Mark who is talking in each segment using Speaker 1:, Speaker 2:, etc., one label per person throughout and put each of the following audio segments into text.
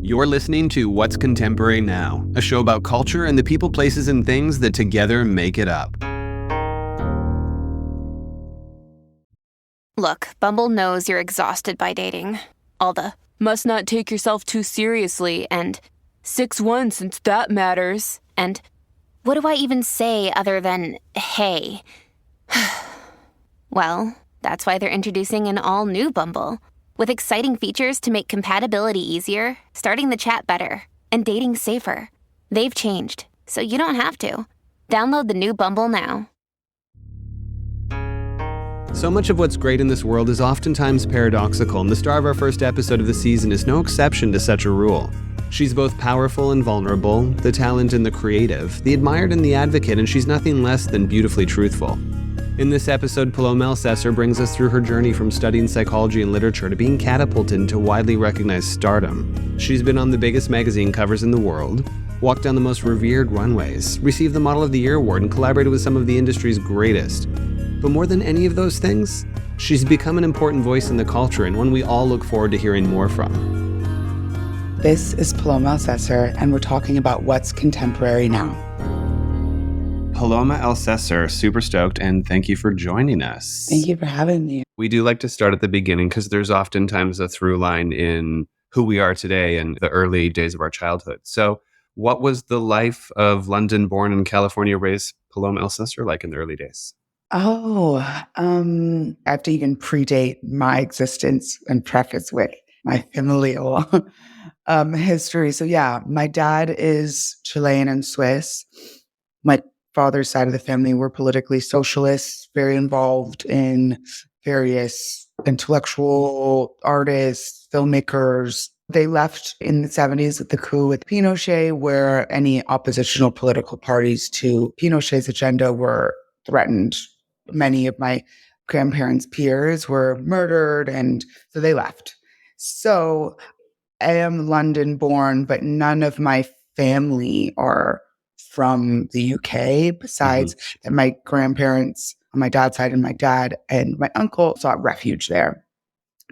Speaker 1: You're listening to What's Contemporary Now, a show about culture and the people, places, and things that together make it up.
Speaker 2: Look, Bumble knows you're exhausted by dating. All the, must not take yourself too seriously, and 6'1" since that matters, and what do I even say other than, hey? Well, that's why they're introducing an all-new Bumble, with exciting features to make compatibility easier, starting the chat better, and dating safer. They've changed, so you don't have to. Download the new Bumble now.
Speaker 1: So much of what's great in this world is oftentimes paradoxical, and the star of our first episode of the season is no exception to such a rule. She's both powerful and vulnerable, the talent and the creative, the admired and the advocate, and she's nothing less than beautifully truthful. In this episode, Paloma Elsesser brings us through her journey from studying psychology and literature to being catapulted into widely recognized stardom. She's been on the biggest magazine covers in the world, walked down the most revered runways, received the Model of the Year award, and collaborated with some of the industry's greatest. But more than any of those things, she's become an important voice in the culture and one we all look forward to hearing more from.
Speaker 3: This is Paloma Elsesser, and we're talking about what's contemporary now.
Speaker 1: Paloma Elsesser, super stoked, and thank you for joining us.
Speaker 3: Thank you for having me.
Speaker 1: We do like to start at the beginning because there's oftentimes a through line in who we are today and the early days of our childhood. So what was the life of London-born and California-raised Paloma Elsesser like in the early days?
Speaker 3: I have to even predate my existence and preface with my familial history. So yeah, my dad is Chilean and Swiss. My father's side of the family were politically socialists, very involved in various intellectual artists, filmmakers. They left in the 70s with the coup with Pinochet, where any oppositional political parties to Pinochet's agenda were threatened. Many of my grandparents' peers were murdered, and so they left. So I am London born, but none of my family are from the UK, besides that my grandparents on my dad's side and my dad and my uncle sought refuge there.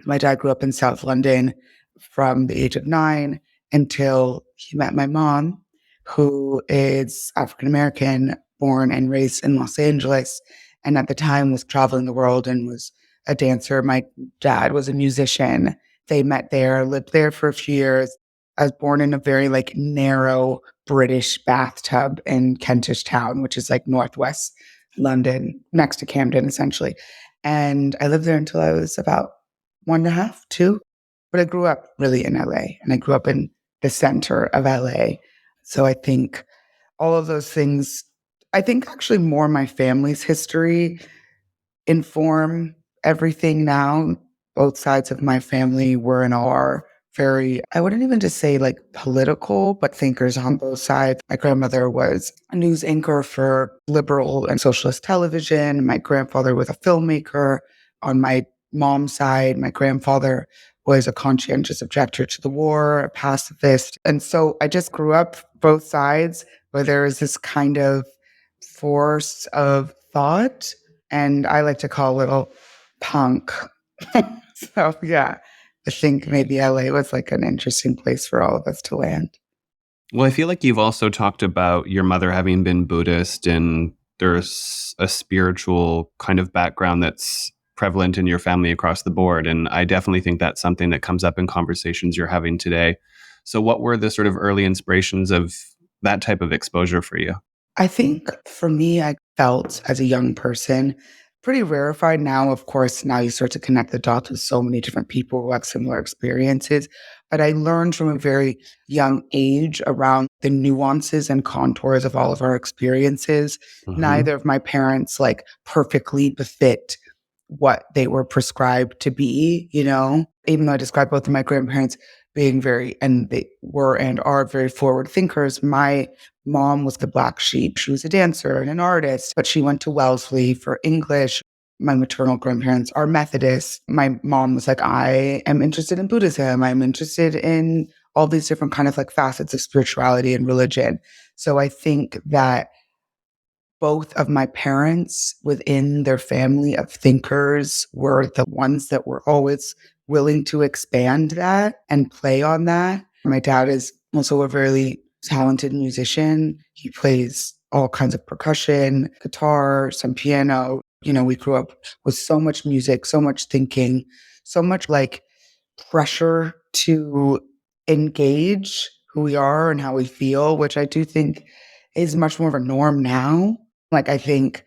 Speaker 3: My dad grew up in South London from the age of 9 until he met my mom, who is African-American, born and raised in Los Angeles, and at the time was traveling the world and was a dancer. My dad was a musician. They met there, lived there for a few years. I was born in a very narrow British bathtub in Kentish Town, which is northwest London, next to Camden, essentially. And I lived there until I was about 1.5, 2. But I grew up really in LA, and I grew up in the center of LA. So I think all of those things, I think actually more my family's history inform everything now. Both sides of my family were and are very, I wouldn't even just say political, but thinkers on both sides. My grandmother was a news anchor for liberal and socialist television. My grandfather was a filmmaker. On my mom's side, my grandfather was a conscientious objector to the war, a pacifist. And so I just grew up both sides where there was this kind of force of thought, and I like to call a little punk. So yeah, I think maybe LA was an interesting place for all of us to land.
Speaker 1: Well, I feel like you've also talked about your mother having been Buddhist, and there's a spiritual kind of background that's prevalent in your family across the board. And I definitely think that's something that comes up in conversations you're having today. So what were the sort of early inspirations of that type of exposure for you?
Speaker 3: I think for me, I felt as a young person pretty rarefied. Now, of course, now you start to connect the dots with so many different people who have similar experiences. But I learned from a very young age around the nuances and contours of all of our experiences. Neither of my parents perfectly befit what they were prescribed to be, even though I described both of my grandparents being and they were and are very forward thinkers. My mom was the black sheep. She was a dancer and an artist, but she went to Wellesley for English. My maternal grandparents are Methodists. My mom was I am interested in Buddhism. I'm interested in all these different kind of facets of spirituality and religion. So I think that both of my parents within their family of thinkers were the ones that were always willing to expand that and play on that. My dad is also a very talented musician. He plays all kinds of percussion, guitar, some piano. We grew up with so much music, so much thinking, so much like pressure to engage who we are and how we feel, which I do think is much more of a norm now. Like, I think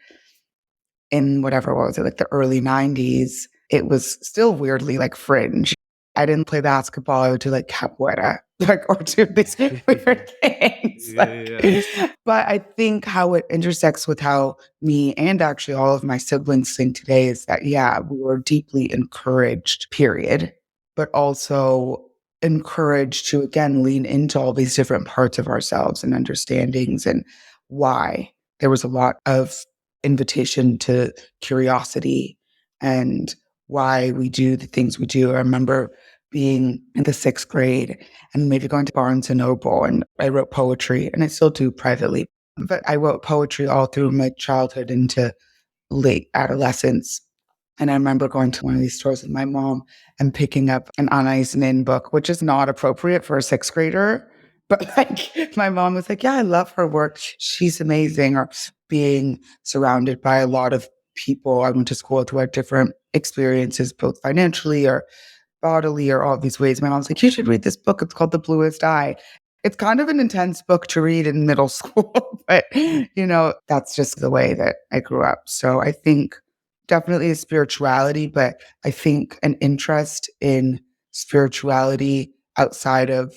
Speaker 3: in whatever, what was it, like the early 90s, it was still weirdly like fringe. I didn't play basketball. I would do like capoeira, like, or do these weird things. But I think how it intersects with how me and actually all of my siblings sing today is that, yeah, we were deeply encouraged, period, but also encouraged to, again, lean into all these different parts of ourselves and understandings and why. There was a lot of invitation to curiosity and why we do the things we do. I remember being in the 6th grade and maybe going to Barnes and Noble, and I wrote poetry, and I still do privately, but I wrote poetry all through my childhood into late adolescence. And I remember going to one of these stores with my mom and picking up an Anais Nin book, which is not appropriate for a 6th grader. But like my mom was like, yeah, I love her work. She's amazing. Or being surrounded by a lot of people I went to school with who had different experiences, both financially or bodily or all these ways. My mom's like, you should read this book. It's called The Bluest Eye. It's kind of an intense book to read in middle school, but that's just the way that I grew up. So I think definitely a spirituality, but I think an interest in spirituality outside of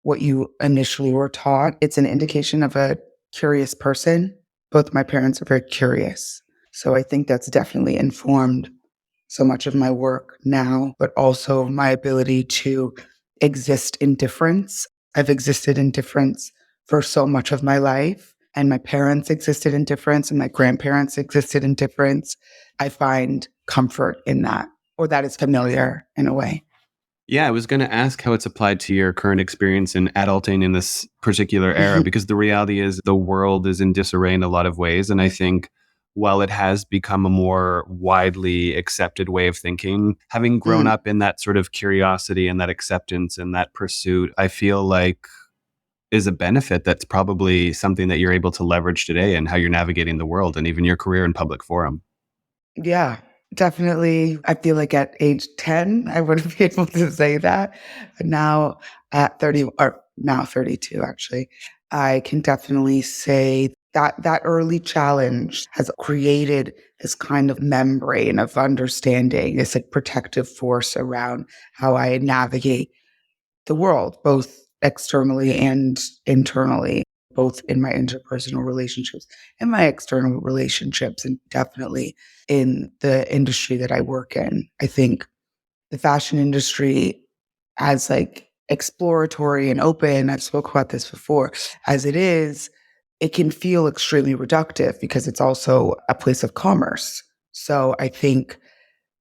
Speaker 3: what you initially were taught. It's an indication of a curious person. Both my parents are very curious. So I think that's definitely informed so much of my work now, but also my ability to exist in difference. I've existed in difference for so much of my life, and my parents existed in difference, and my grandparents existed in difference. I find comfort in that, or that is familiar in a way.
Speaker 1: Yeah, I was going to ask how it's applied to your current experience in adulting in this particular era, because the reality is the world is in disarray in a lot of ways. And I think while it has become a more widely accepted way of thinking, having grown up in that sort of curiosity and that acceptance and that pursuit, I feel like is a benefit that's probably something that you're able to leverage today and how you're navigating the world and even your career in public forum.
Speaker 3: Yeah, definitely. I feel like at age 10, I wouldn't be able to say that. But now at 30, or now 32, actually, I can definitely say that that early challenge has created this kind of membrane of understanding, this like protective force around how I navigate the world, both externally and internally, both in my interpersonal relationships and my external relationships, and definitely in the industry that I work in. I think the fashion industry, as like exploratory and open, I've spoke about this before, as it is, it can feel extremely reductive because it's also a place of commerce. So I think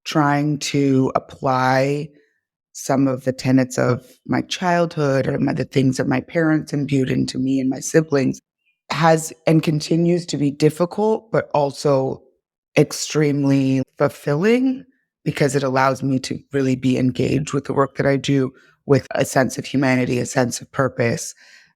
Speaker 3: trying to apply some of the tenets of my childhood or the things that my parents imbued into me and my siblings has and continues to be difficult, but also extremely fulfilling because it allows me to really be engaged with the work that I do with a sense of humanity, a sense of purpose.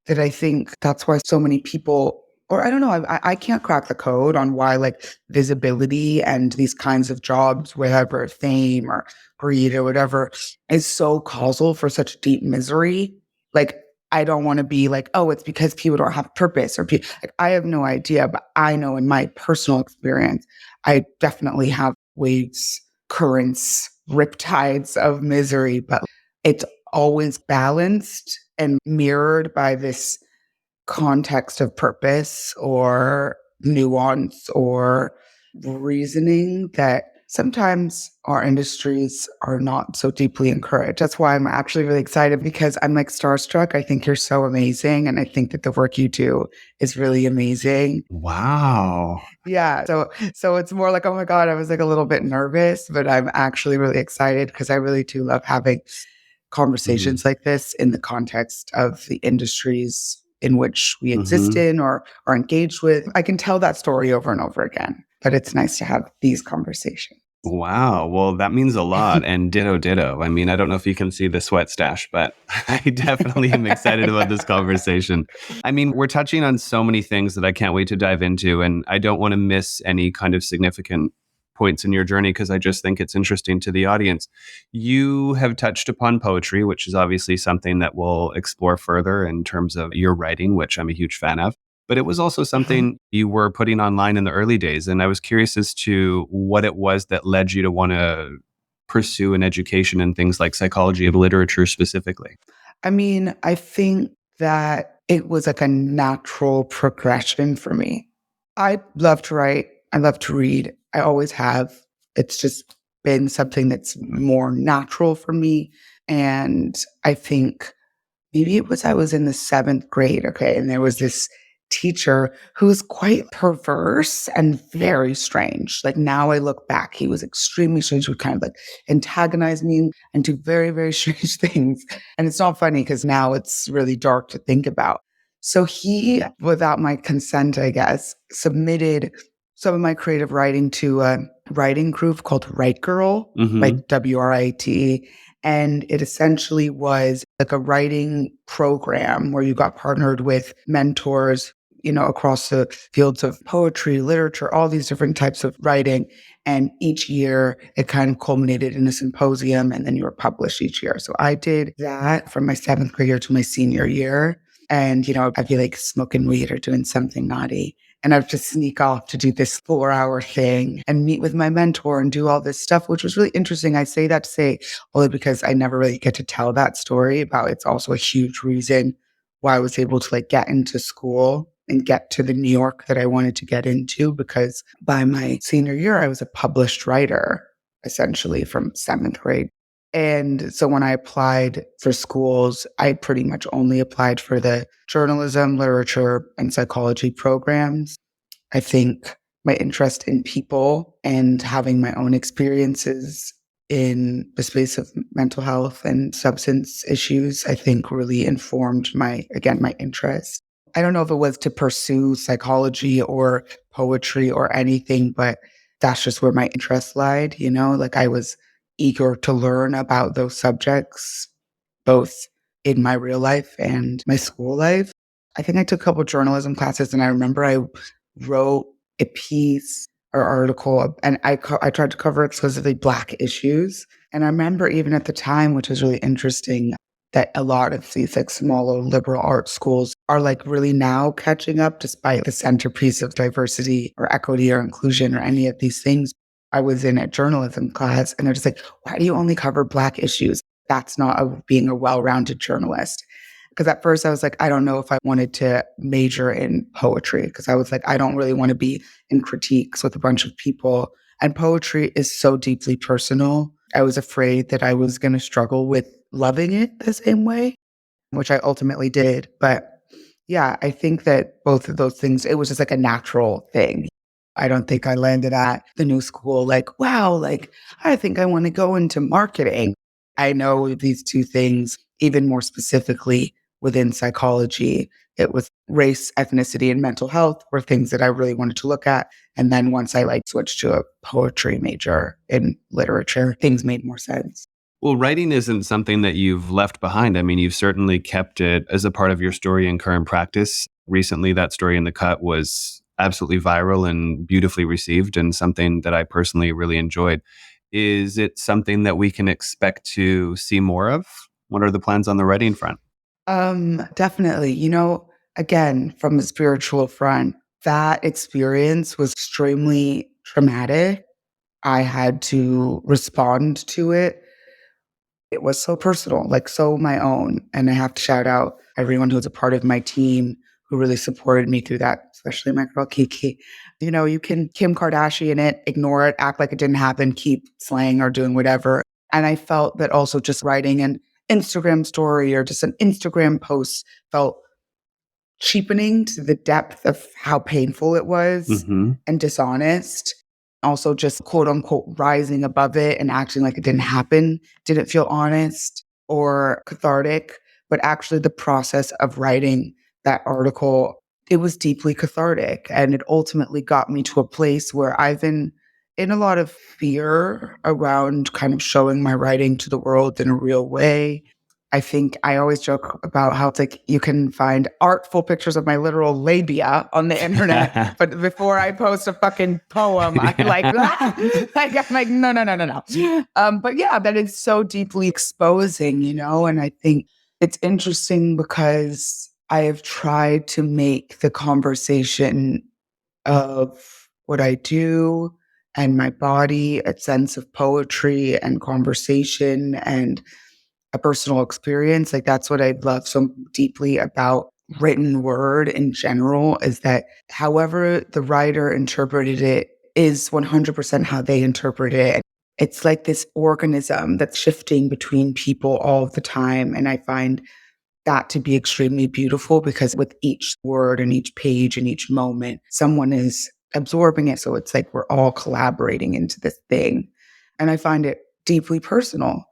Speaker 3: That I think that's why so many people, or I don't know, I can't crack the code on why like visibility and these kinds of jobs, whatever, fame or greed or whatever, is so causal for such deep misery. Like, I don't want to be like, oh, it's because people don't have purpose or like, I have no idea, but I know in my personal experience, I definitely have waves, currents, riptides of misery, but it's always balanced and mirrored by this context of purpose or nuance or reasoning that sometimes our industries are not so deeply encouraged. That's why I'm actually really excited because I'm like starstruck. I think you're so amazing. And I think that the work you do is really amazing.
Speaker 1: Wow.
Speaker 3: Yeah. So it's more like, oh my God, I was like a little bit nervous, but I'm actually really excited because I really do love having conversations like this in the context of the industries in which we exist in or are engaged with. I can tell that story over and over again, but it's nice to have these conversations.
Speaker 1: Wow. Well, that means a lot. And ditto, ditto. I mean, I don't know if you can see the sweat stash, but I definitely am excited about this conversation. I mean, we're touching on so many things that I can't wait to dive into. And I don't want to miss any kind of significant points in your journey because I just think it's interesting to the audience. You have touched upon poetry, which is obviously something that we'll explore further in terms of your writing, which I'm a huge fan of. But it was also something you were putting online in the early days. And I was curious as to what it was that led you to want to pursue an education in things like psychology of literature specifically.
Speaker 3: I mean, I think that it was like a natural progression for me. I love to write. I love to read. I always have. It's just been something that's more natural for me. And I think maybe it was I was in the seventh grade, okay, and there was this teacher who was quite perverse and very strange. Like now I look back, he was extremely strange, he would kind of like antagonize me and do very, very strange things. And it's not funny because now it's really dark to think about. So he, without my consent, I guess, submitted some of my creative writing to a writing group called Write Girl,
Speaker 1: Mm-hmm.
Speaker 3: like WRIT. And it essentially was like a writing program where you got partnered with mentors, across the fields of poetry, literature, all these different types of writing. And each year it kind of culminated in a symposium and then you were published each year. So I did that from my seventh grade year to my senior year. And, I'd be like smoking weed or doing something naughty. And I would just sneak off to do this 4-hour thing and meet with my mentor and do all this stuff, which was really interesting. I say that to say only because I never really get to tell that story about it's also a huge reason why I was able to like get into school and get to the New York that I wanted to get into, because by my senior year, I was a published writer, essentially from seventh grade. And so when I applied for schools, I pretty much only applied for the journalism, literature, and psychology programs. I think my interest in people and having my own experiences in the space of mental health and substance issues, I think really informed my interest. I don't know if it was to pursue psychology or poetry or anything, but that's just where my interest lied, like I was eager to learn about those subjects, both in my real life and my school life. I think I took a couple journalism classes and I remember I wrote a piece or article and I tried to cover exclusively Black issues. And I remember even at the time, which was really interesting, that a lot of these like smaller liberal arts schools are like really now catching up despite the centerpiece of diversity or equity or inclusion or any of these things. I was in a journalism class and they're just like, why do you only cover Black issues? That's not being a well-rounded journalist. Because at first I was like, I don't know if I wanted to major in poetry because I was like, I don't really want to be in critiques with a bunch of people. And poetry is so deeply personal. I was afraid that I was going to struggle with loving it the same way, which I ultimately did. But yeah, I think that both of those things, it was just like a natural thing. I don't think I landed at the new school like, wow, like I think I want to go into marketing. I know these two things, even more specifically within psychology, it was race, ethnicity, and mental health were things that I really wanted to look at. And then once I like switched to a poetry major in literature, things made more sense.
Speaker 1: Well, writing isn't something that you've left behind. I mean, you've certainly kept it as a part of your story and current practice. Recently, that story in The Cut was absolutely viral and beautifully received, and something that I personally really enjoyed. Is it something that we can expect to see more of? What are the plans on the writing front?
Speaker 3: Definitely. Again, from the spiritual front, that experience was extremely traumatic. I had to respond to it. It was so personal, like so my own. And I have to shout out everyone who's a part of my team who really supported me through that, especially my girl Kiki. You can Kim Kardashian it, ignore it, act like it didn't happen, keep slaying or doing whatever. And I felt that also just writing an Instagram story or just an Instagram post felt cheapening to the depth of how painful it was
Speaker 1: Mm-hmm.
Speaker 3: and dishonest. Also, just quote unquote rising above it and acting like it didn't happen didn't feel honest or cathartic. But actually, the process of writing that article, it was deeply cathartic. And it ultimately got me to a place where I've been in a lot of fear around kind of showing my writing to the world in a real way. I think I always joke about how it's like you can find artful pictures of my literal labia on the internet, but before I post a fucking poem, I like, like I'm like, no, no, no, no, no. But yeah, that is so deeply exposing, and I think it's interesting because I have tried to make the conversation of what I do and my body a sense of poetry and conversation and a personal experience. Like that's what I love so deeply about written word in general is that however the writer interpreted it is 100% how they interpret it. It's like this organism that's shifting between people all the time. And I find that to be extremely beautiful because with each word and each page and each moment, someone is absorbing it. So it's like we're all collaborating into this thing. And I find it deeply personal.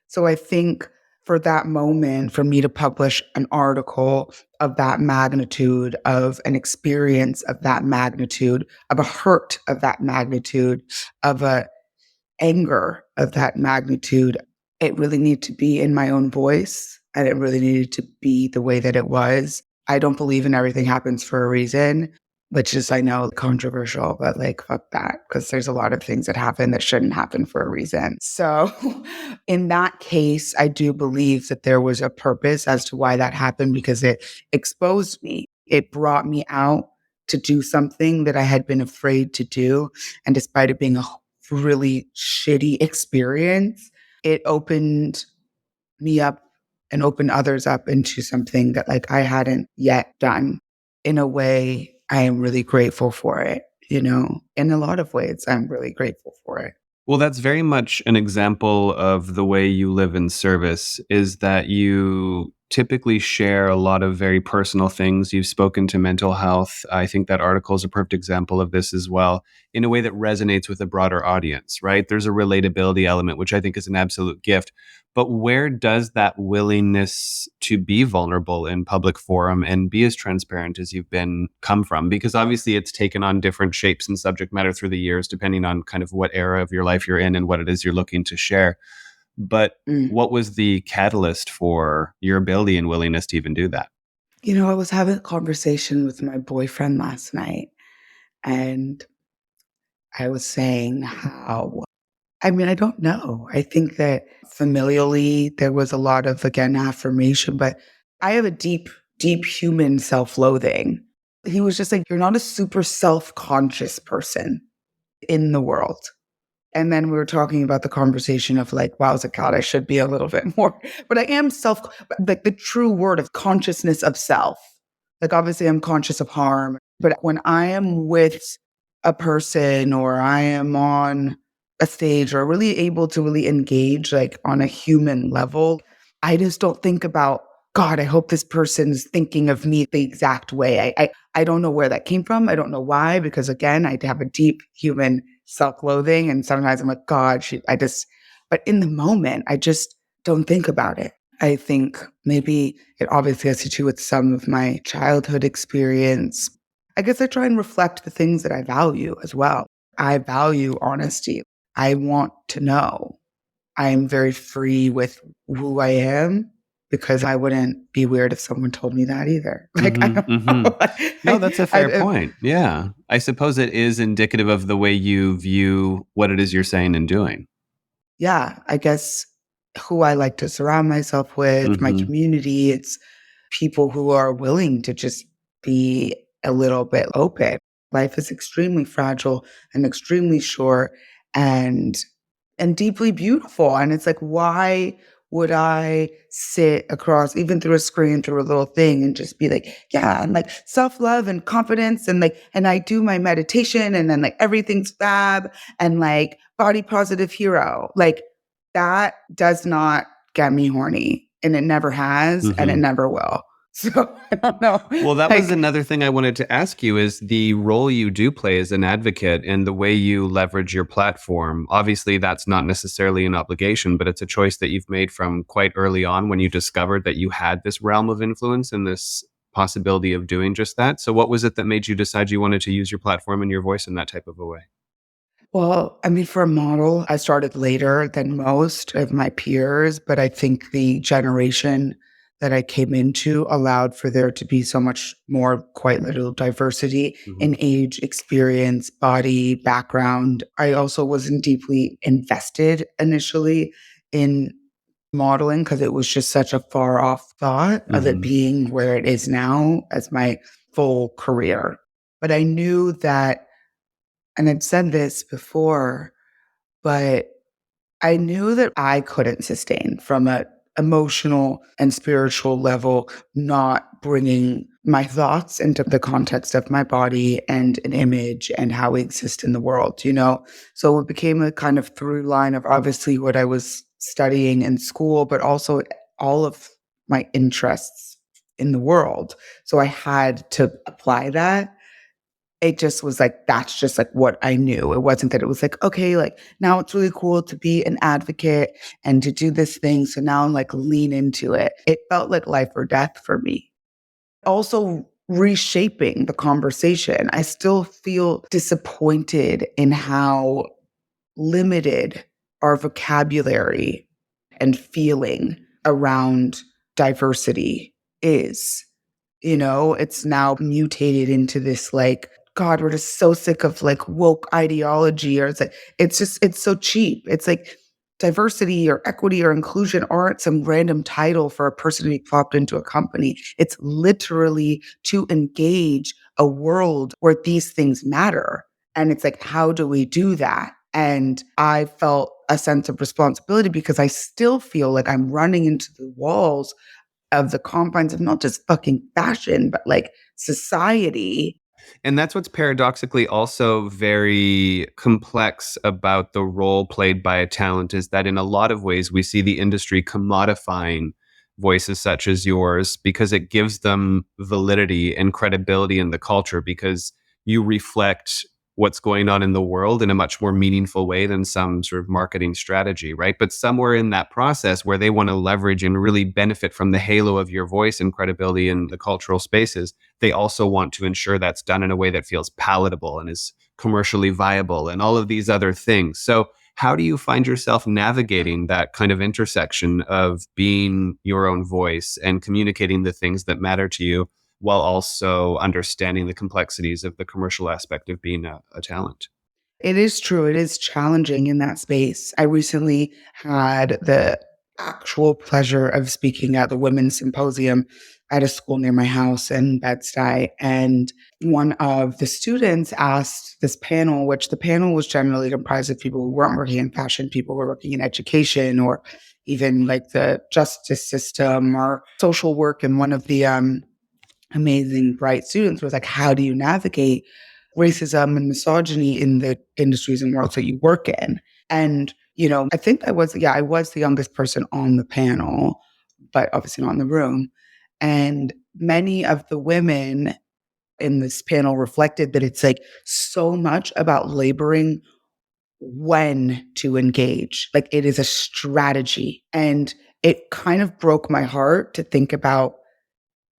Speaker 3: So I think for that moment, for me to publish an article of that magnitude, of an experience of that magnitude, of a hurt of that magnitude, of a anger of that magnitude, it really needed to be in my own voice and it really needed to be the way that it was. I don't believe in everything happens for a reason, which is, I know, controversial, but like, fuck that, because there's a lot of things that happen that shouldn't happen for a reason. So in that case, I do believe that there was a purpose as to why that happened because it exposed me. It brought me out to do something that I had been afraid to do. And despite it being a really shitty experience, it opened me up and opened others up into something that like I hadn't yet done. In a way, I am really grateful for it, in a lot of ways, I'm really grateful for it.
Speaker 1: Well, that's very much an example of the way you live in service, is that you typically share a lot of very personal things. You've spoken to mental health. I think that article is a perfect example of this as well, in a way that resonates with a broader audience, right? There's a relatability element, which I think is an absolute gift. But where does that willingness to be vulnerable in public forum and be as transparent as you've been come from? Because obviously it's taken on different shapes and subject matter through the years, depending on kind of what era of your life you're in and what it is you're looking to share. But what was the catalyst for your ability and willingness to even do that?
Speaker 3: I was having a conversation with my boyfriend last night, and I was saying how, I don't know. I think that familially, there was a lot of, again, affirmation, but I have a deep, deep human self loathing. He was just like, you're not a super self conscious person in the world. And then we were talking about the conversation of like, wow, God, I should be a little bit more, but I am like the true word of consciousness of self. Like, obviously, I'm conscious of harm, but when I am with a person or I am on a stage or really able to really engage like on a human level, I just don't think about, God, I hope this person's thinking of me the exact way. I don't know where that came from. I don't know why, because again, I have a deep human self-loathing. And sometimes I'm like, God, but in the moment, I just don't think about it. I think maybe it obviously has to do with some of my childhood experience. I guess I try and reflect the things that I value as well. I value honesty. I want to know. I am very free with who I am because I wouldn't be weird if someone told me that either. Like, I don't know.
Speaker 1: No, that's a fair point. Yeah. I suppose it is indicative of the way you view what it is you're saying and doing.
Speaker 3: Yeah, I guess who I like to surround myself with, my community, it's people who are willing to just be a little bit open. Life is extremely fragile and extremely short and deeply beautiful. And it's like, why would I sit across, even through a screen, through a little thing and just be like, yeah, and like self-love and confidence and like, and I do my meditation and then like everything's fab and like body positive hero. Like that does not get me horny and it never has and it never will. So I don't know.
Speaker 1: Well, that was another thing I wanted to ask you is the role you do play as an advocate and the way you leverage your platform. Obviously, that's not necessarily an obligation, but it's a choice that you've made from quite early on when you discovered that you had this realm of influence and this possibility of doing just that. So what was it that made you decide you wanted to use your platform and your voice in that type of a way?
Speaker 3: Well, I mean, for a model, I started later than most of my peers, but I think the generation that I came into allowed for there to be so much more, quite little diversity
Speaker 1: Mhm.
Speaker 3: in age, experience, body, background. I also wasn't deeply invested initially in modeling because it was just such a far off thought of it
Speaker 1: Mhm.
Speaker 3: being where it is now as my full career. But I knew that, and I'd said this before, but I knew that I couldn't sustain from a emotional and spiritual level, not bringing my thoughts into the context of my body and an image and how we exist in the world, you know? So it became a kind of through line of obviously what I was studying in school, but also all of my interests in the world. So I had to apply that. It just was like, that's just like what I knew. It wasn't that it was like, okay, like now it's really cool to be an advocate and to do this thing. So now I'm like lean into it. It felt like life or death for me. Also reshaping the conversation. I still feel disappointed in how limited our vocabulary and feeling around diversity is. You know, it's now mutated into this like, God, we're just so sick of like woke ideology, or it's just, it's so cheap. It's like diversity or equity or inclusion aren't some random title for a person to be plopped into a company. It's literally to engage a world where these things matter. And it's like, how do we do that? And I felt a sense of responsibility because I still feel like I'm running into the walls of the confines of not just fucking fashion, but like society.
Speaker 1: And that's what's paradoxically also very complex about the role played by a talent, is that in a lot of ways we see the industry commodifying voices such as yours because it gives them validity and credibility in the culture, because you reflect what's going on in the world in a much more meaningful way than some sort of marketing strategy, right? But somewhere in that process where they want to leverage and really benefit from the halo of your voice and credibility in the cultural spaces, they also want to ensure that's done in a way that feels palatable and is commercially viable and all of these other things. So, how do you find yourself navigating that kind of intersection of being your own voice and communicating the things that matter to you while also understanding the complexities of the commercial aspect of being a talent?
Speaker 3: It is true. It is challenging in that space. I recently had the actual pleasure of speaking at the Women's Symposium at a school near my house in Bed-Stuy. And one of the students asked this panel, which the panel was generally comprised of people who weren't working in fashion, people who were working in education or even like the justice system or social work. And one of the amazing, bright students was like, how do you navigate racism and misogyny in the industries and worlds that you work in? And, you know, I think I was the youngest person on the panel, but obviously not in the room. And many of the women in this panel reflected that it's like so much about laboring when to engage. Like it is a strategy. And it kind of broke my heart to think about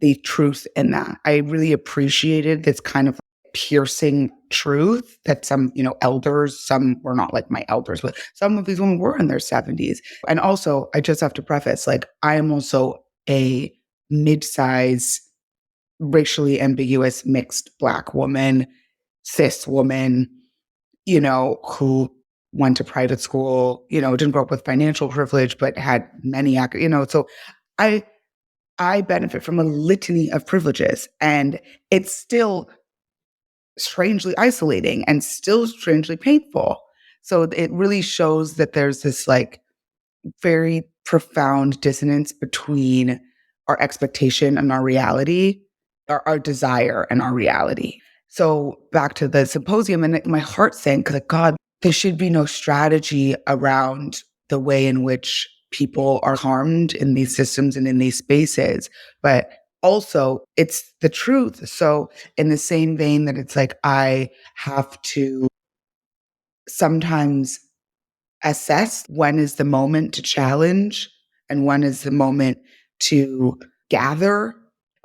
Speaker 3: the truth in that. I really appreciated this kind of piercing truth that some, you know, elders, some were not like my elders, but some of these women were in their 70s. And also, I just have to preface, like, I am also a mid-size, racially ambiguous, mixed Black woman, cis woman, you know, who went to private school, you know, didn't grow up with financial privilege, but had many, you know, so I I benefit from a litany of privileges, and it's still strangely isolating and still strangely painful. So it really shows that there's this like very profound dissonance between our expectation and our reality, our desire and our reality. So back to the symposium, and my heart sank because, like, God, there should be no strategy around the way in which people are harmed in these systems and in these spaces. But also, it's the truth. So, in the same vein that it's like, I have to sometimes assess when is the moment to challenge and when is the moment to gather.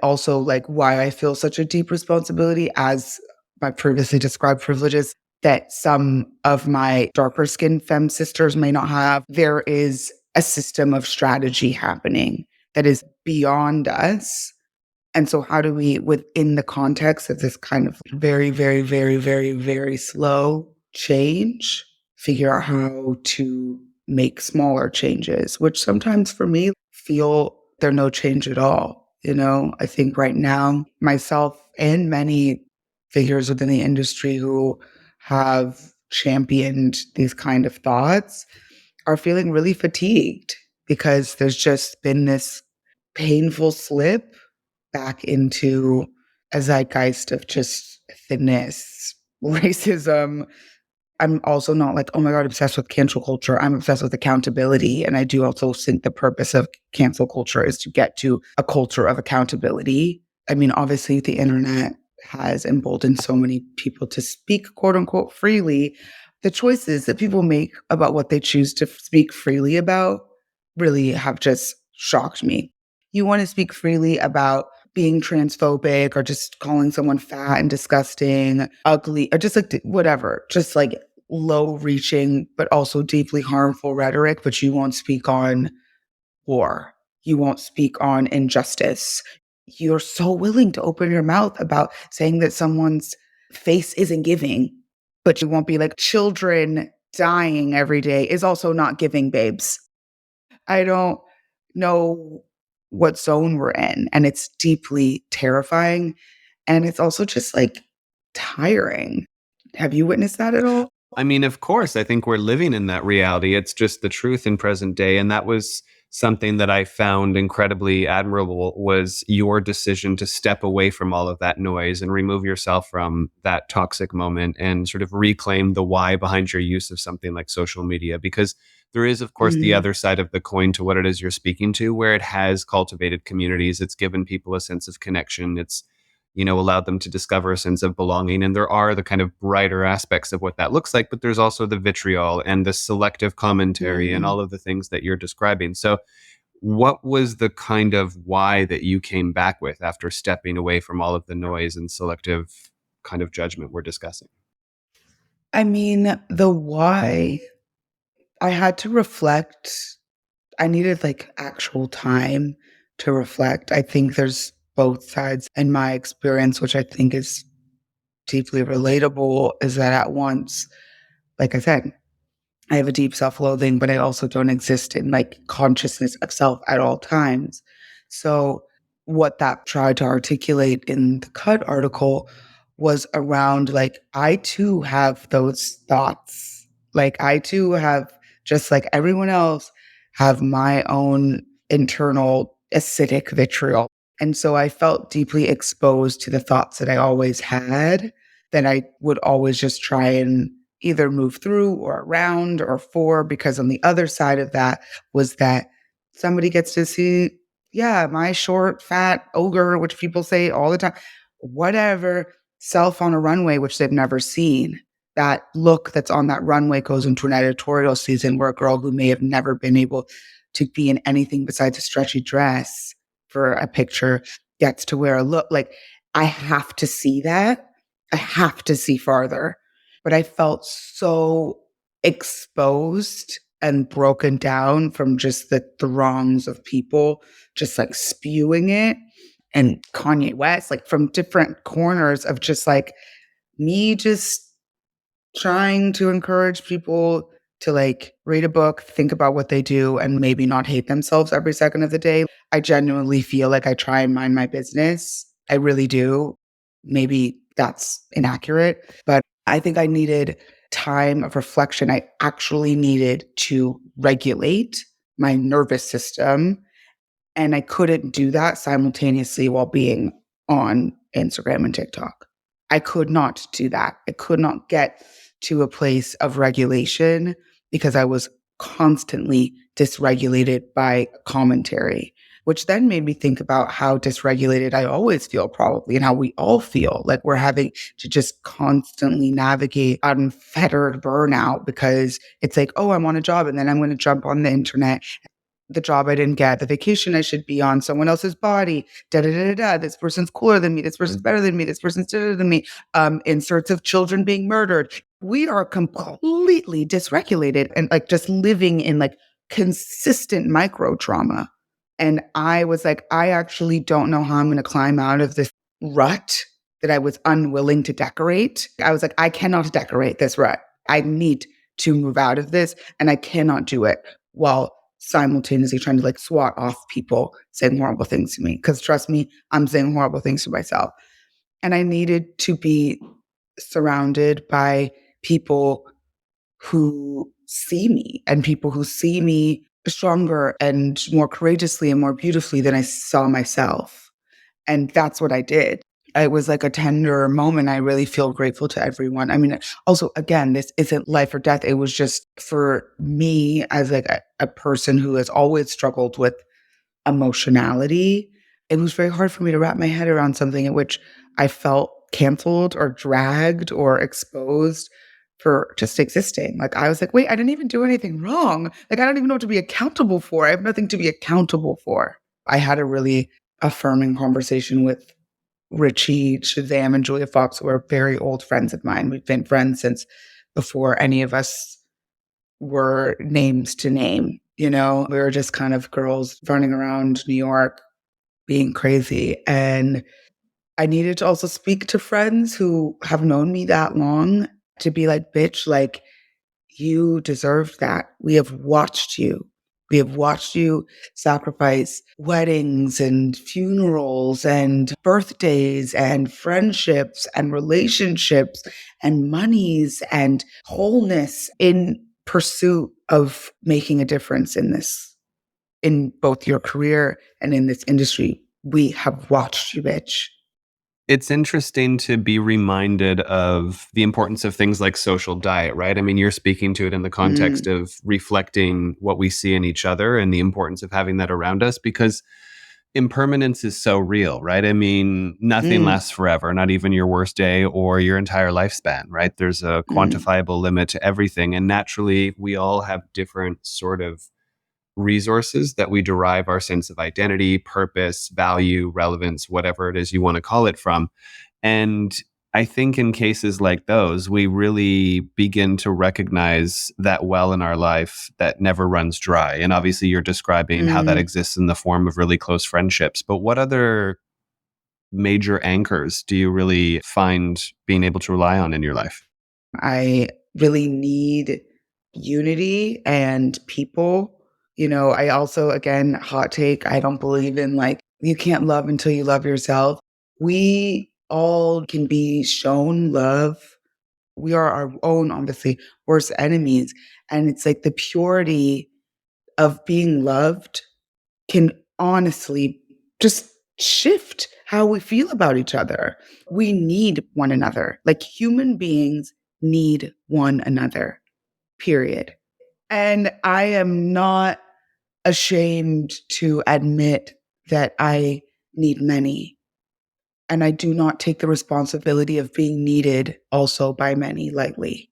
Speaker 3: Also, like why I feel such a deep responsibility as my previously described privileges that some of my darker skinned femme sisters may not have. There is a system of strategy happening that is beyond us. And so, how do we, within the context of this kind of very, very, very, very, very slow change, figure out how to make smaller changes, which sometimes for me feel they're no change at all. I think right now, myself and many figures within the industry who have championed these kind of thoughts are feeling really fatigued because there's just been this painful slip back into a zeitgeist of just thinness, racism. I'm also not like, oh my God, obsessed with cancel culture. I'm obsessed with accountability. And I do also think the purpose of cancel culture is to get to a culture of accountability. I mean, obviously, the internet has emboldened so many people to speak, quote unquote, freely. The choices that people make about what they choose to speak freely about really have just shocked me. You want to speak freely about being transphobic or just calling someone fat and disgusting, ugly, or just like whatever, just like low reaching, but also deeply harmful rhetoric, but you won't speak on war. You won't speak on injustice. You're so willing to open your mouth about saying that someone's face isn't giving, but you won't be like, children dying every day is also not giving, babes. I don't know what zone we're in, and it's deeply terrifying. And it's also just like tiring. Have you witnessed that at all?
Speaker 1: I mean, of course, I think we're living in that reality. It's just the truth in present day. And that was something that I found incredibly admirable, was your decision to step away from all of that noise and remove yourself from that toxic moment and sort of reclaim the why behind your use of something like social media. Because there is, of course, the
Speaker 3: Mhm.
Speaker 1: other side of the coin to what it is you're speaking to, where it has cultivated communities. It's given people a sense of connection. It's allowed them to discover a sense of belonging. And there are the kind of brighter aspects of what that looks like, but there's also the vitriol and the selective commentary and
Speaker 3: Mhm.
Speaker 1: all of the things that you're describing. So, what was the kind of why that you came back with after stepping away from all of the noise and selective kind of judgment we're discussing?
Speaker 3: I mean, the why, I had to reflect. I needed like actual time to reflect. I think there's both sides in my experience, which I think is deeply relatable, is that at once, like I said, I have a deep self-loathing, but I also don't exist in like consciousness of self at all times. So what that tried to articulate in the Cut article was around like I too have those thoughts. Like I too have, just like everyone else, have my own internal acidic vitriol. And so I felt deeply exposed to the thoughts that I always had, that I would always just try and either move through or around or for, because on the other side of that was that somebody gets to see, yeah, my short, fat ogre, which people say all the time, whatever, self on a runway, which they've never seen. That look that's on that runway goes into an editorial season where a girl who may have never been able to be in anything besides a stretchy dress for a picture gets to wear a look. Like, I have to see that. I have to see farther. But I felt so exposed and broken down from just the throngs of people just like spewing it, and Kanye West, like from different corners of just like me just trying to encourage people to like read a book, think about what they do, and maybe not hate themselves every second of the day. I genuinely feel like I try and mind my business. I really do. Maybe that's inaccurate, but I think I needed time of reflection. I actually needed to regulate my nervous system, and I couldn't do that simultaneously while being on Instagram and TikTok. I could not do that. I could not get to a place of regulation because I was constantly dysregulated by commentary, which then made me think about how dysregulated I always feel, probably, and how we all feel like we're having to just constantly navigate unfettered burnout because it's like, oh, I'm on a job and then I'm going to jump on the internet, the job I didn't get, the vacation I should be on, someone else's body, da da da da da. This person's cooler than me. This person's better than me. This person's better than me. Inserts of children being murdered. We are completely dysregulated and like just living in like consistent micro trauma. And I was like, I actually don't know how I'm going to climb out of this rut that I was unwilling to decorate. I was like, I cannot decorate this rut. I need to move out of this, and I cannot do it while simultaneously trying to like swat off people saying horrible things to me. Because trust me, I'm saying horrible things to myself. And I needed to be surrounded by people who see me and people who see me stronger and more courageously and more beautifully than I saw myself. And that's what I did. It was like a tender moment. I really feel grateful to everyone. I mean, also, again, this isn't life or death. It was just for me as like a person who has always struggled with emotionality. It was very hard for me to wrap my head around something in which I felt canceled or dragged or exposed for just existing. Like I was like, wait, I didn't even do anything wrong. Like I don't even know what to be accountable for. I have nothing to be accountable for. I had a really affirming conversation with Richie, Shazam, and Julia Fox, who are very old friends of mine. We've been friends since before any of us were names to name. You know, we were just kind of girls running around New York being crazy. And I needed to also speak to friends who have known me that long to be like, bitch, like, you deserved that. We have watched you. We have watched you sacrifice weddings and funerals and birthdays and friendships and relationships and monies and wholeness in pursuit of making a difference in this, in both your career and in this industry. We have watched you, bitch.
Speaker 1: It's interesting to be reminded of the importance of things like social diet, right? I mean, you're speaking to it in the context of reflecting what we see in each other and the importance of having that around us, because impermanence is so real, right? I mean, nothing
Speaker 3: Mm,
Speaker 1: lasts forever, not even your worst day or your entire lifespan, right? There's a
Speaker 3: mm,
Speaker 1: quantifiable limit to everything. And naturally, we all have different sort of resources that we derive our sense of identity, purpose, value, relevance, whatever it is you want to call it from. And I think in cases like those, we really begin to recognize that well in our life that never runs dry. And obviously, you're describing how that
Speaker 3: mm.
Speaker 1: exists in the form of really close friendships. But what other major anchors do you really find being able to rely on in your life?
Speaker 3: I really need unity and people. You know, I also, again, hot take, I don't believe in like, you can't love until you love yourself. We all can be shown love. We are our own, obviously, worst enemies. And it's like the purity of being loved can honestly just shift how we feel about each other. We need one another. Like human beings need one another, period. And I am not ashamed to admit that I need many. And I do not take the responsibility of being needed also by many lightly.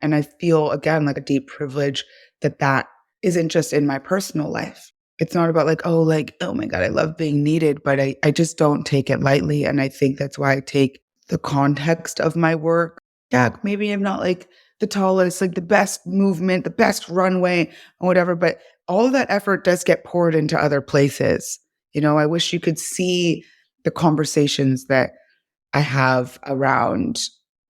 Speaker 3: And I feel, again, like a deep privilege that that isn't just in my personal life. It's not about like, oh my God, I love being needed, but I just don't take it lightly. And I think that's why I take the context of my work. Yeah, maybe I'm not like the tallest, like the best movement, the best runway or whatever, but all of that effort does get poured into other places. You know, I wish you could see the conversations that I have around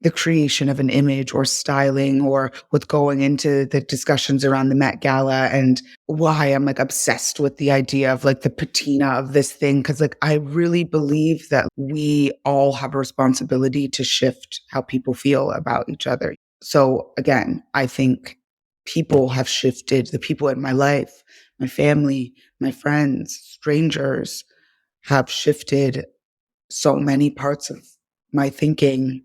Speaker 3: the creation of an image or styling or with going into the discussions around the Met Gala and why I'm like obsessed with the idea of like the patina of this thing. Cause like I really believe that we all have a responsibility to shift how people feel about each other. So again, I think people have shifted, the people in my life, my family, my friends, strangers have shifted so many parts of my thinking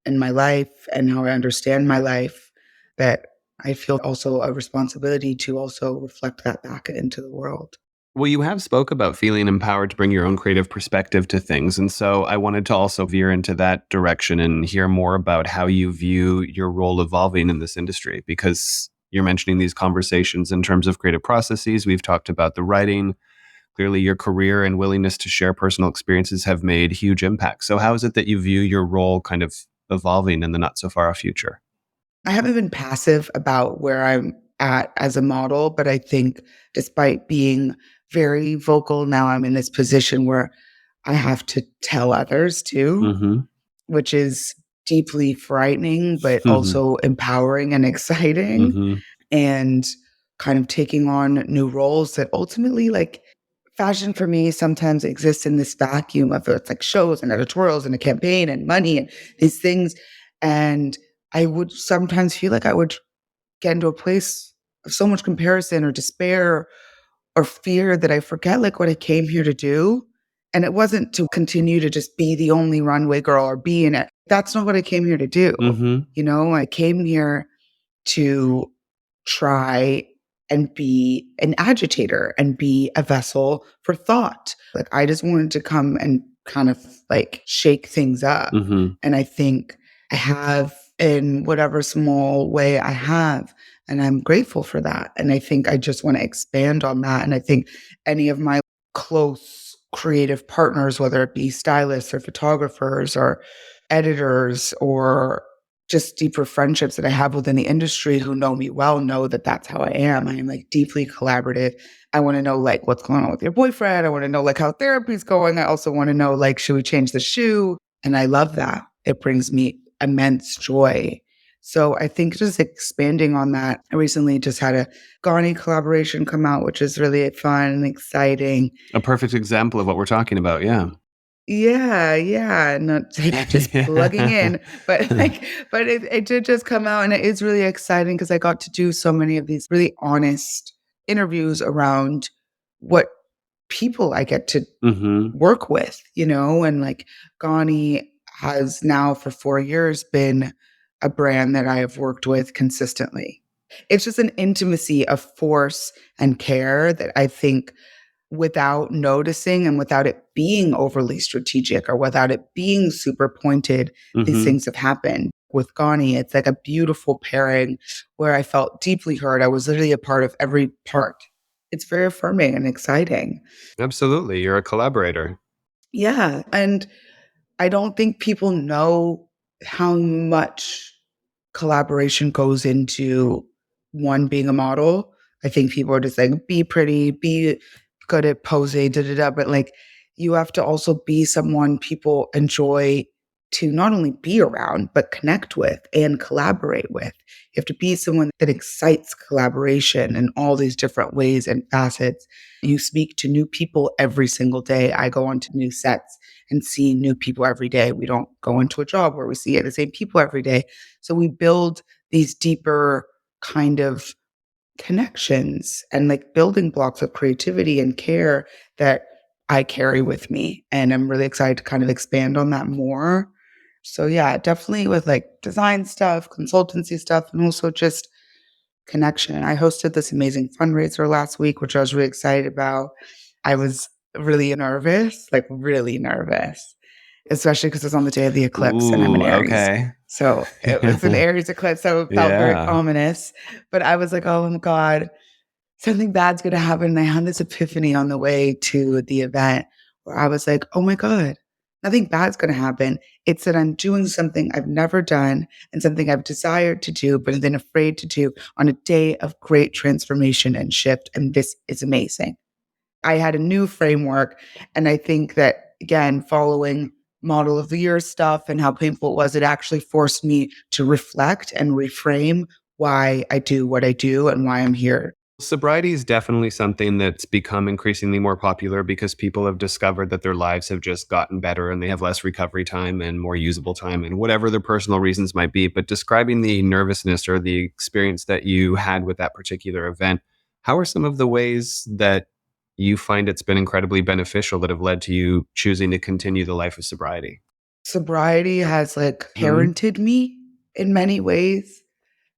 Speaker 3: and my life and how I understand my life that I feel also a responsibility to also reflect that back into the world.
Speaker 1: Well, you have spoke about feeling empowered to bring your own creative perspective to things. And so I wanted to also veer into that direction and hear more about how you view your role evolving in this industry, because you're mentioning these conversations in terms of creative processes. We've talked about the writing. Clearly, your career and willingness to share personal experiences have made huge impacts. So how is it that you view your role kind of evolving in the not so far off future?
Speaker 3: I haven't been passive about where I'm at as a model, but I think despite being very vocal, now I'm in this position where I have to tell others too,
Speaker 1: Mm-hmm.
Speaker 3: which is deeply frightening, but
Speaker 1: Mm-hmm.
Speaker 3: also empowering and exciting,
Speaker 1: Mm-hmm.
Speaker 3: and kind of taking on new roles that ultimately, like, fashion for me sometimes exists in this vacuum of it's like shows and editorials and a campaign and money and these things. And I would sometimes feel like I would get into a place of so much comparison or despair or fear that I forget like what I came here to do. And it wasn't to continue to just be the only runway girl or be in it. That's not what I came here to do.
Speaker 1: Mm-hmm.
Speaker 3: You know, I came here to try and be an agitator and be a vessel for thought. Like I just wanted to come and kind of like shake things up.
Speaker 1: Mm-hmm.
Speaker 3: And I think I have in whatever small way I have. And I'm grateful for that. And I think I just want to expand on that. And I think any of my close creative partners, whether it be stylists or photographers or editors or just deeper friendships that I have within the industry who know me well know that that's how I am. I am like deeply collaborative. I want to know like what's going on with your boyfriend. I want to know like how therapy's going. I also want to know like, should we change the shoe? And I love that. It brings me immense joy. So I think just expanding on that, I recently just had a Ghani collaboration come out, which is really fun and exciting.
Speaker 1: A perfect example of what we're talking about. Yeah.
Speaker 3: Yeah. Not just plugging in, but like, but it did just come out and it is really exciting because I got to do so many of these really honest interviews around what people I get to
Speaker 1: Mm-hmm.
Speaker 3: work with, you know, and like Ghani has now for 4 years been a brand that I have worked with consistently. It's just an intimacy of force and care that I think without noticing and without it being overly strategic or without it being super pointed, these
Speaker 1: Mm-hmm.
Speaker 3: things have happened. With Ghani, it's like a beautiful pairing where I felt deeply heard. I was literally a part of every part. It's very affirming and exciting.
Speaker 1: Absolutely. You're a collaborator.
Speaker 3: Yeah. And I don't think people know how much collaboration goes into one being a model. I think people are just like, be pretty, be good at posing, da da da. But like, you have to also be someone people enjoy to not only be around, but connect with and collaborate with. You have to be someone that excites collaboration in all these different ways and facets. You speak to new people every single day. I go onto new sets and see new people every day. We don't go into a job where we see the same people every day. So we build these deeper kind of connections and like building blocks of creativity and care that I carry with me. And I'm really excited to kind of expand on that more. So yeah, definitely with like design stuff, consultancy stuff, and also just connection. I hosted this amazing fundraiser last week, which I was really excited about. I was really nervous, like really nervous, especially because it's on the day of the eclipse and I'm an
Speaker 1: Ooh,
Speaker 3: Aries.
Speaker 1: okay.
Speaker 3: So it was an Aries eclipse, so it felt very
Speaker 1: Yeah.
Speaker 3: ominous. But I was like, oh my God, something bad's going to happen. And I had this epiphany on the way to the event where I was like, oh my God, nothing bad's going to happen. It's that I'm doing something I've never done and something I've desired to do, but have been afraid to do on a day of great transformation and shift. And this is amazing. I had a new framework. And I think that, again, following model of the year stuff and how painful it was, it actually forced me to reflect and reframe why I do what I do and why I'm here.
Speaker 1: Sobriety is definitely something that's become increasingly more popular because people have discovered that their lives have just gotten better and they have less recovery time and more usable time and whatever their personal reasons might be. But describing the nervousness or the experience that you had with that particular event, how are some of the ways that you find it's been incredibly beneficial that have led to you choosing to continue the life of sobriety?
Speaker 3: Sobriety has like
Speaker 1: Mhm.
Speaker 3: parented me in many ways.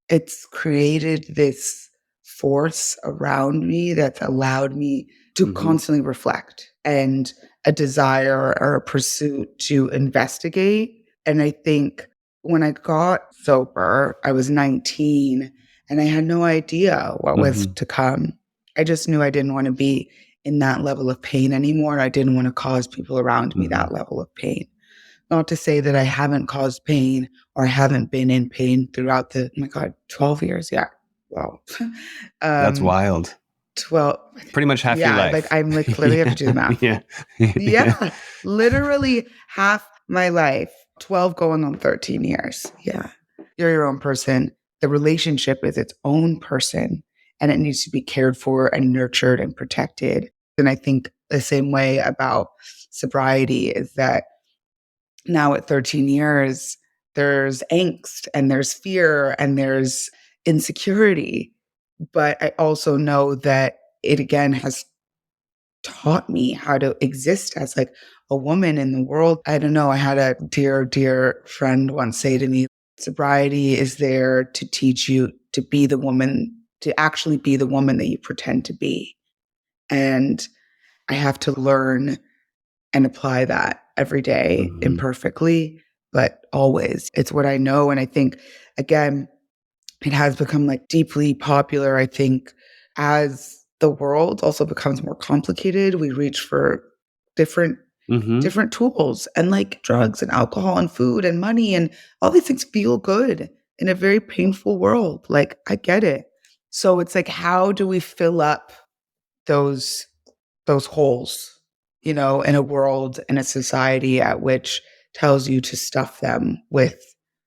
Speaker 3: It's created this force around me that's allowed me to
Speaker 1: Mhm.
Speaker 3: constantly reflect and a desire or a pursuit to investigate. And I think when I got sober, I was 19 and I had no idea what was
Speaker 1: Mhm.
Speaker 3: to come. I just knew I didn't want to be in that level of pain anymore. I didn't want to cause people around me
Speaker 1: Mhm.
Speaker 3: that level of pain. Not to say that I haven't caused pain or I haven't been in pain throughout the, oh my God, 12 years. Yeah. Wow.
Speaker 1: That's wild.
Speaker 3: 12.
Speaker 1: Pretty much half your
Speaker 3: Yeah.
Speaker 1: life.
Speaker 3: Like I'm like literally have to do the math.
Speaker 1: Yeah.
Speaker 3: Yeah. Literally half my life, 12 going on 13 years. Yeah. You're your own person. The relationship is its own person and it needs to be cared for and nurtured and protected. And I think the same way about sobriety is that now at 13 years, there's angst and there's fear and there's insecurity. But I also know that it again has taught me how to exist as like a woman in the world. I don't know. I had a dear, dear friend once say to me, sobriety is there to teach you to be the woman, to actually be the woman that you pretend to be. And I have to learn and apply that every day imperfectly, but always. It's what I know. And I think, again, it has become like deeply popular, I think, as the world also becomes more complicated. We reach for different tools and like drugs and alcohol and food and money and all these things feel good in a very painful world. Like I get it. So it's like, how do we fill up those holes, in a world and a society at which tells you to stuff them with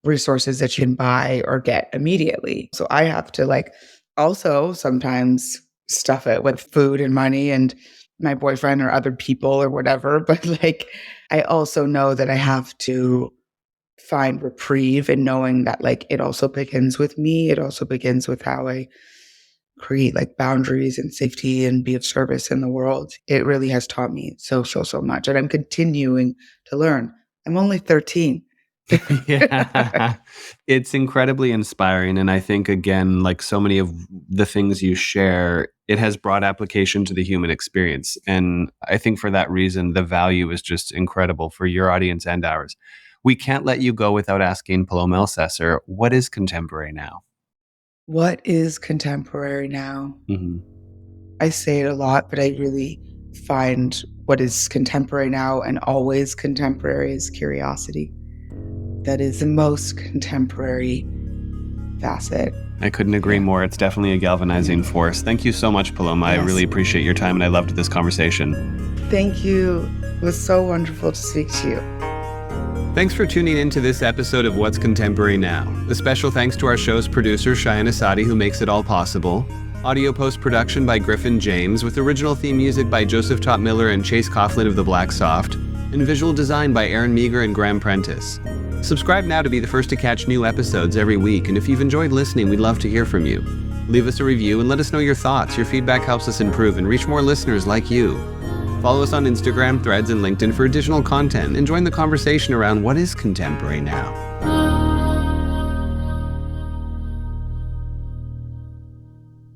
Speaker 3: resources that you can buy or get immediately. So I have to like also sometimes stuff it with food and money and my boyfriend or other people or whatever. But like, I also know that I have to find reprieve in knowing that like it also begins with me. It also begins with how I create like boundaries and safety and be of service in the world. It really has taught me so much. And I'm continuing to learn. I'm only 13.
Speaker 1: Yeah, it's incredibly inspiring. And I think, again, like so many of the things you share, it has broad application to the human experience. And I think for that reason, the value is just incredible for your audience and ours. We can't let you go without asking Paloma Elsesser, what is contemporary now?
Speaker 3: What is contemporary now?
Speaker 1: Mm-hmm.
Speaker 3: I say it a lot, but I really find what is contemporary now and always contemporary is curiosity. That is the most contemporary facet.
Speaker 1: I couldn't agree more. It's definitely a galvanizing force. Thank you so much, Paloma. Yes. I really appreciate your time and I loved this conversation.
Speaker 3: Thank you. It was so wonderful to speak to you.
Speaker 1: Thanks for tuning in to this episode of What's Contemporary Now. A special thanks to our show's producer, Cheyenne Asadi, who makes it all possible. Audio post-production by Griffin James, with original theme music by Joseph Top Miller and Chase Coughlin of The Black Soft, and visual design by Aaron Meager and Graham Prentice. Subscribe now to be the first to catch new episodes every week, and if you've enjoyed listening, we'd love to hear from you. Leave us a review and let us know your thoughts. Your feedback helps us improve and reach more listeners like you. Follow us on Instagram, Threads, and LinkedIn for additional content and join the conversation around what is contemporary now.